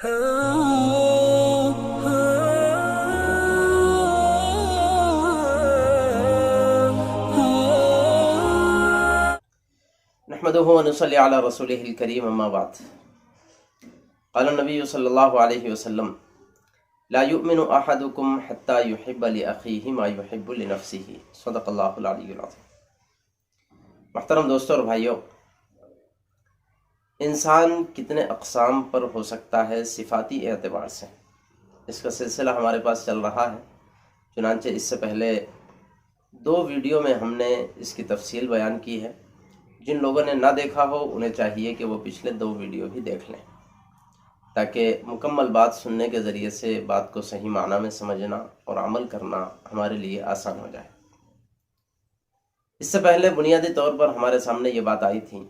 نحمده ونصلي على رسوله الكريم اما بعد قال النبي صلی اللہ علیہ وسلم لا يؤمن احدكم حتى يحب لاخيه ما يحب لنفسه صدق اللہ العلی العظیم۔ محترم دوستوں اور بھائیوں، انسان کتنے اقسام پر ہو سکتا ہے صفاتی اعتبار سے، اس کا سلسلہ ہمارے پاس چل رہا ہے۔ چنانچہ اس سے پہلے 2 ویڈیو میں ہم نے اس کی تفصیل بیان کی ہے۔ جن لوگوں نے نہ دیکھا ہو انہیں چاہیے کہ وہ پچھلے 2 ویڈیو بھی دیکھ لیں، تاکہ مکمل بات سننے کے ذریعے سے بات کو صحیح معنی میں سمجھنا اور عمل کرنا ہمارے لیے آسان ہو جائے۔ اس سے پہلے بنیادی طور پر ہمارے سامنے یہ بات آئی تھی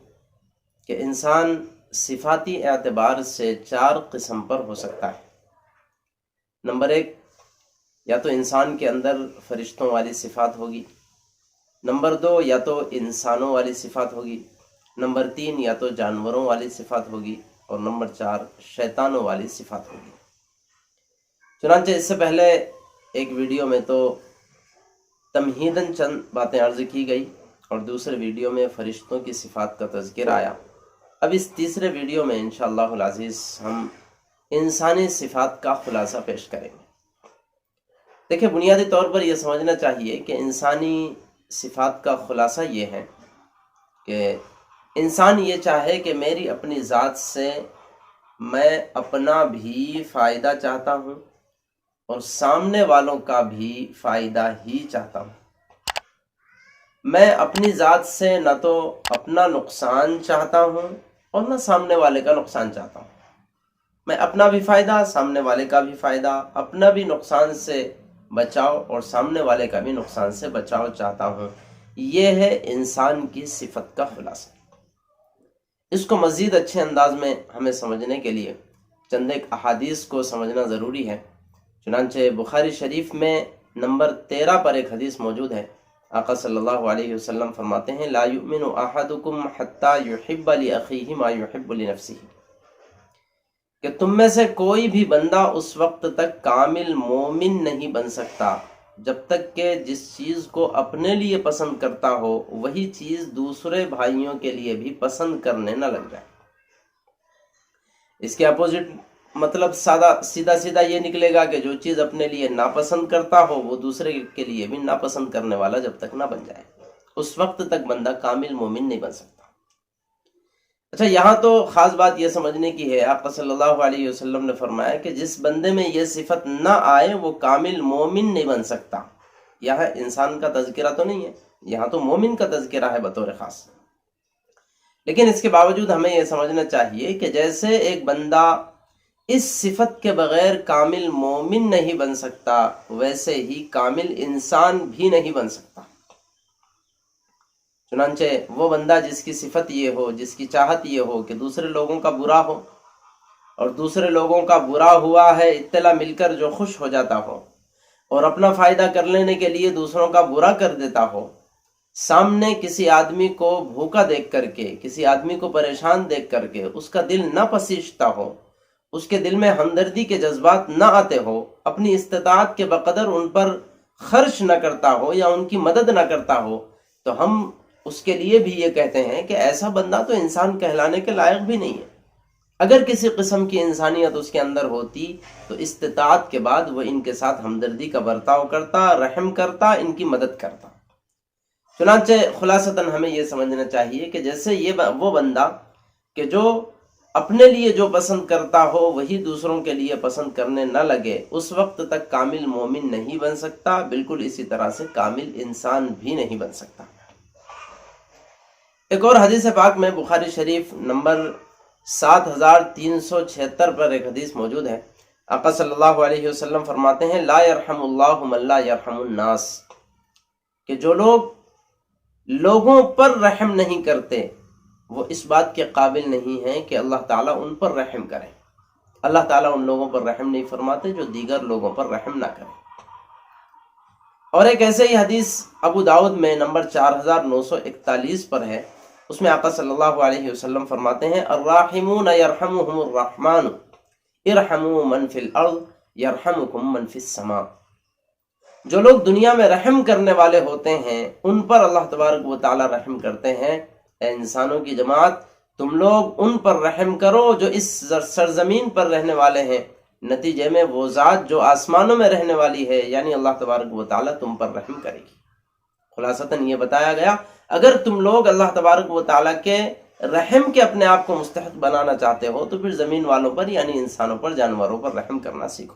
کہ انسان صفاتی اعتبار سے 4 قسم پر ہو سکتا ہے۔ نمبر 1، یا تو انسان کے اندر فرشتوں والی صفات ہوگی۔ نمبر 2، یا تو انسانوں والی صفات ہوگی۔ نمبر 3، یا تو جانوروں والی صفات ہوگی۔ اور نمبر 4، شیطانوں والی صفات ہوگی۔ چنانچہ اس سے پہلے ایک ویڈیو میں تو تمہیداً چند باتیں عرض کی گئی اور دوسرے ویڈیو میں فرشتوں کی صفات کا تذکرہ آیا۔ اب اس تیسرے ویڈیو میں انشاءاللہ العزیز ہم انسانی صفات کا خلاصہ پیش کریں گے۔ دیکھیں، بنیادی طور پر یہ سمجھنا چاہیے کہ انسانی صفات کا خلاصہ یہ ہے کہ انسان یہ چاہے کہ میری اپنی ذات سے میں اپنا بھی فائدہ چاہتا ہوں اور سامنے والوں کا بھی فائدہ ہی چاہتا ہوں۔ میں اپنی ذات سے نہ تو اپنا نقصان چاہتا ہوں اور نہ سامنے والے کا نقصان چاہتا ہوں۔ میں اپنا بھی فائدہ، سامنے والے کا بھی فائدہ، اپنا بھی نقصان سے بچاؤ اور سامنے والے کا بھی نقصان سے بچاؤ چاہتا ہوں۔ یہ ہے انسان کی صفت کا خلاصہ۔ اس کو مزید اچھے انداز میں ہمیں سمجھنے کے لیے چند ایک احادیث کو سمجھنا ضروری ہے۔ چنانچہ بخاری شریف میں نمبر 13 پر ایک حدیث موجود ہے۔ آقا صلی اللہ علیہ وسلم فرماتے ہیں لا یؤمن احدکم حتی یحب لاخیہ ما یحب لنفسہ، کہ تم میں سے کوئی بھی بندہ اس وقت تک کامل مومن نہیں بن سکتا جب تک کہ جس چیز کو اپنے لیے پسند کرتا ہو وہی چیز دوسرے بھائیوں کے لیے بھی پسند کرنے نہ لگ جائے۔ اس کے اپوزٹ مطلب سیدھا یہ نکلے گا کہ جو چیز اپنے لیے ناپسند کرتا ہو وہ دوسرے کے لیے بھی ناپسند کرنے والا جب تک نہ بن جائے، اس وقت تک بندہ کامل مومن نہیں بن سکتا۔ اچھا، یہاں تو خاص بات یہ سمجھنے کی ہے، آقا صلی اللہ علیہ وسلم نے فرمایا کہ جس بندے میں یہ صفت نہ آئے وہ کامل مومن نہیں بن سکتا۔ یہاں انسان کا تذکرہ تو نہیں ہے، یہاں تو مومن کا تذکرہ ہے بطور خاص۔ لیکن اس کے باوجود ہمیں یہ سمجھنا چاہیے کہ جیسے ایک بندہ اس صفت کے بغیر کامل مومن نہیں بن سکتا، ویسے ہی کامل انسان بھی نہیں بن سکتا۔ چنانچہ وہ بندہ جس کی صفت یہ ہو، جس کی چاہت یہ ہو کہ دوسرے لوگوں کا برا ہو، اور دوسرے لوگوں کا برا ہوا ہے اطلاع مل کر جو خوش ہو جاتا ہو اور اپنا فائدہ کر لینے کے لیے دوسروں کا برا کر دیتا ہو، سامنے کسی آدمی کو بھوکا دیکھ کر کے، کسی آدمی کو پریشان دیکھ کر کے اس کا دل نہ پسیجتا ہو، اس کے دل میں ہمدردی کے جذبات نہ آتے ہو، اپنی استطاعت کے بقدر ان پر خرچ نہ کرتا ہو یا ان کی مدد نہ کرتا ہو، تو ہم اس کے لیے بھی یہ کہتے ہیں کہ ایسا بندہ تو انسان کہلانے کے لائق بھی نہیں ہے۔ اگر کسی قسم کی انسانیت اس کے اندر ہوتی تو استطاعت کے بعد وہ ان کے ساتھ ہمدردی کا برتاؤ کرتا، رحم کرتا، ان کی مدد کرتا۔ چنانچہ خلاصتاً ہمیں یہ سمجھنا چاہیے کہ جیسے وہ بندہ کہ جو اپنے لیے جو پسند کرتا ہو وہی دوسروں کے لیے پسند کرنے نہ لگے، اس وقت تک کامل مومن نہیں بن سکتا، بالکل اسی طرح سے کامل انسان بھی نہیں بن سکتا۔ ایک اور حدیث پاک میں بخاری شریف نمبر 7376 پر ایک حدیث موجود ہے۔ آقا صلی اللہ علیہ وسلم فرماتے ہیں لا یرحم اللہ من لا یرحم الناس، کہ جو لوگ لوگوں پر رحم نہیں کرتے وہ اس بات کے قابل نہیں ہیں کہ اللہ تعالیٰ ان پر رحم کرے۔ اللہ تعالیٰ ان لوگوں پر رحم نہیں فرماتے جو دیگر لوگوں پر رحم نہ کریں۔ اور ایک ایسے ہی حدیث ابو داؤد میں نمبر 4941 پر ہے، اس میں آقا صلی اللہ علیہ وسلم فرماتے ہیں الراحمون یرحمہم الرحمن، ارحموا من فی الارض یرحمکم من فی السماء۔ جو لوگ دنیا میں رحم کرنے والے ہوتے ہیں ان پر اللہ تبارک و تعالی رحم کرتے ہیں۔ اے انسانوں کی جماعت، تم لوگ ان پر رحم کرو جو اس سرزمین پر رہنے والے ہیں، نتیجے میں وہ ذات جو آسمانوں میں رہنے والی ہے یعنی اللہ تبارک و تعالی تم پر رحم کرے گی۔ خلاصتاً یہ بتایا گیا اگر تم لوگ اللہ تبارک و تعالی کے رحم کے اپنے آپ کو مستحق بنانا چاہتے ہو تو پھر زمین والوں پر یعنی انسانوں پر، جانوروں پر رحم کرنا سیکھو۔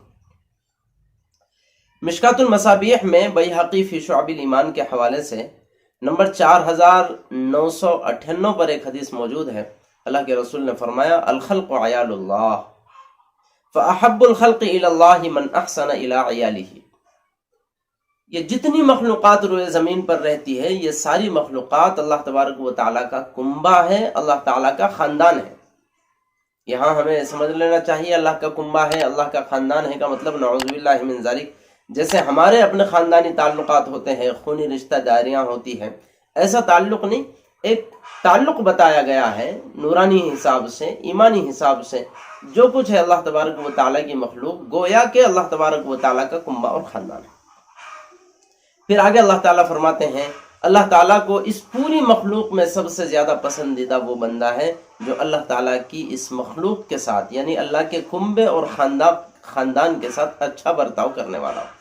مشکات المصابیح میں بیہقی فی شعب الایمان کے حوالے سے نمبر 4998 پر ایک حدیث موجود ہے۔ اللہ کے رسول نے فرمایا الخلق عیال اللہ فاحب الخلق الی اللہ من احسن الی عیالہ۔ یہ جتنی مخلوقات روئے زمین پر رہتی ہے یہ ساری مخلوقات اللہ تبارک و تعالیٰ کا کنبہ ہے، اللہ تعالیٰ کا خاندان ہے۔ یہاں ہمیں سمجھ لینا چاہیے اللہ کا کنبہ ہے، اللہ کا خاندان ہے کا مطلب نعوذ باللہ من ذالک جیسے ہمارے اپنے خاندانی تعلقات ہوتے ہیں، خونی رشتہ داریاں ہوتی ہیں، ایسا تعلق نہیں، ایک تعلق بتایا گیا ہے نورانی حساب سے، ایمانی حساب سے۔ جو کچھ ہے اللہ تبارک و تعالیٰ کی مخلوق گویا کہ اللہ تبارک و تعالیٰ کا کنبہ اور خاندان ہے۔ پھر آگے اللہ تعالیٰ فرماتے ہیں اللہ تعالیٰ کو اس پوری مخلوق میں سب سے زیادہ پسندیدہ وہ بندہ ہے جو اللہ تعالیٰ کی اس مخلوق کے ساتھ یعنی اللہ کے کنبے اور خاندان کے ساتھ اچھا برتاؤ کرنے والا ہو۔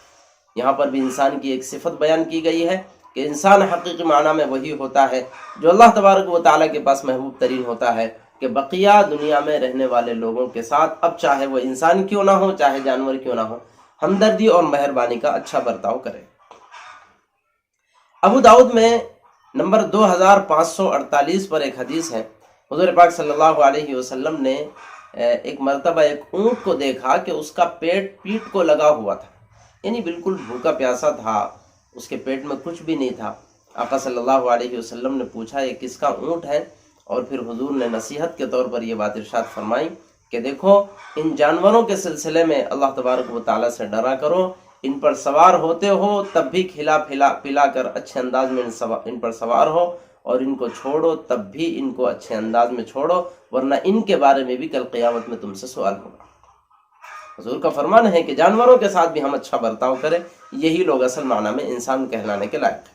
یہاں پر بھی انسان کی ایک صفت بیان کی گئی ہے کہ انسان حقیقی معنی میں وہی ہوتا ہے جو اللہ تبارک و تعالیٰ کے پاس محبوب ترین ہوتا ہے کہ بقیہ دنیا میں رہنے والے لوگوں کے ساتھ اب چاہے وہ انسان کیوں نہ ہو چاہے جانور کیوں نہ ہو ہمدردی اور مہربانی کا اچھا برتاؤ کرے۔ ابو داؤد میں نمبر 2548 پر ایک حدیث ہے، حضور پاک صلی اللہ علیہ وسلم نے ایک مرتبہ ایک اونٹ کو دیکھا کہ اس کا پیٹ کو لگا ہوا تھا، یعنی بالکل بھوکا پیاسا تھا، اس کے پیٹ میں کچھ بھی نہیں تھا۔ آقا صلی اللہ علیہ وسلم نے پوچھا یہ کس کا اونٹ ہے، اور پھر حضور نے نصیحت کے طور پر یہ بات ارشاد فرمائی کہ دیکھو ان جانوروں کے سلسلے میں اللہ تبارک و تعالیٰ سے ڈرا کرو، ان پر سوار ہوتے ہو تب بھی کھلا پلا کر اچھے انداز میں ان پر سوار ہو، اور ان کو چھوڑو تب بھی ان کو اچھے انداز میں چھوڑو، ورنہ ان کے بارے میں بھی کل قیامت میں تم سے سوال ہوگا۔ حضور کا فرمان ہے کہ جانوروں کے ساتھ بھی ہم اچھا برتاؤ کریں، یہی لوگ اصل معنی میں انسان کہلانے کے لائق ہیں۔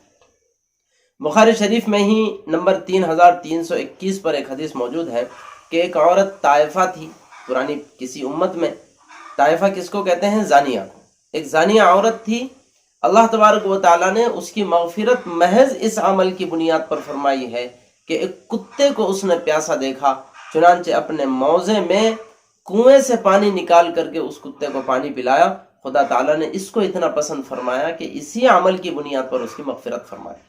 بخاری شریف میں ہی نمبر 3321 پر ایک حدیث موجود ہے کہ ایک عورت طائفہ تھی پرانی کسی امت میں۔ طائفہ کس کو کہتے ہیں؟ زانیہ کو۔ ایک زانیہ عورت تھی، اللہ تبارک و تعالیٰ نے اس کی مغفرت محض اس عمل کی بنیاد پر فرمائی ہے کہ ایک کتے کو اس نے پیاسا دیکھا، چنانچہ اپنے موزے میں کنویں سے پانی نکال کر کے اس کتے کو پانی پلایا۔ خدا تعالیٰ نے اس کو اتنا پسند فرمایا کہ اسی عمل کی بنیاد پر اس کی مغفرت فرمائی۔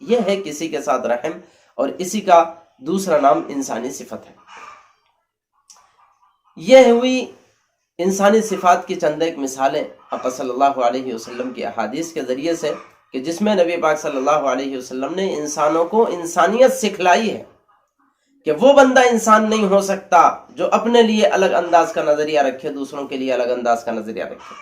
یہ ہے کسی کے ساتھ رحم، اور اسی کا دوسرا نام انسانی صفت ہے۔ یہ ہوئی انسانی صفات کی چند ایک مثالیں آقا صلی اللہ علیہ وسلم کی احادیث کے ذریعے سے کہ جس میں نبی پاک صلی اللہ علیہ وسلم نے انسانوں کو انسانیت سکھلائی ہے کہ وہ بندہ انسان نہیں ہو سکتا جو اپنے لیے الگ انداز کا نظریہ رکھے، دوسروں کے لیے الگ انداز کا نظریہ رکھے۔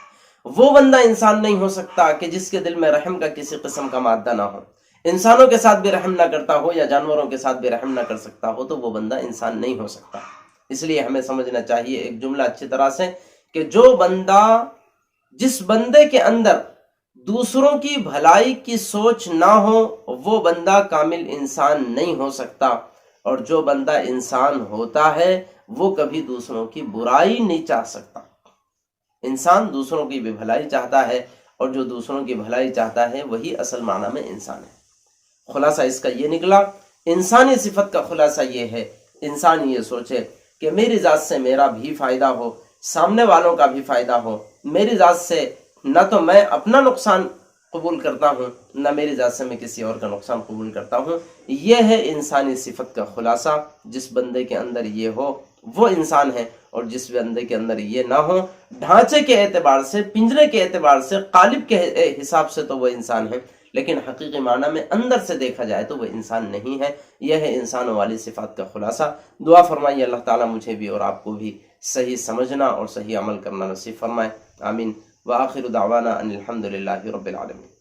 وہ بندہ انسان نہیں ہو سکتا کہ جس کے دل میں رحم کا کسی قسم کا مادہ نہ ہو، انسانوں کے ساتھ بھی رحم نہ کرتا ہو یا جانوروں کے ساتھ بھی رحم نہ کر سکتا ہو، تو وہ بندہ انسان نہیں ہو سکتا۔ اس لیے ہمیں سمجھنا چاہیے ایک جملہ اچھی طرح سے کہ جس بندے کے اندر دوسروں کی بھلائی کی سوچ نہ ہو وہ بندہ کامل انسان نہیں ہو سکتا، اور جو بندہ انسان ہوتا ہے وہ کبھی دوسروں کی برائی نہیں چاہ سکتا۔ انسان دوسروں کی بھی بھلائی چاہتا ہے، اور جو دوسروں کی بھلائی چاہتا ہے وہی اصل معنی میں انسان ہے۔ خلاصہ اس کا یہ نکلا، انسانی صفت کا خلاصہ یہ ہے انسان یہ سوچے کہ میری ذات سے میرا بھی فائدہ ہو، سامنے والوں کا بھی فائدہ ہو، میری ذات سے نہ تو میں اپنا نقصان قبول کرتا ہوں نہ میری ذات سے میں کسی اور کا نقصان قبول کرتا ہوں۔ یہ ہے انسانی صفت کا خلاصہ۔ جس بندے کے اندر یہ ہو وہ انسان ہے، اور جس بندے کے اندر یہ نہ ہو، ڈھانچے کے اعتبار سے، پنجرے کے اعتبار سے، قالب کے حساب سے تو وہ انسان ہے، لیکن حقیقی معنی میں اندر سے دیکھا جائے تو وہ انسان نہیں ہے۔ یہ ہے انسانوں والی صفات کا خلاصہ۔ دعا فرمائیے اللہ تعالیٰ مجھے بھی اور آپ کو بھی صحیح سمجھنا اور صحیح عمل کرنا نصیب فرمائے، آمین۔ وآخر دعوانا ان الحمد للہ رب العالمین۔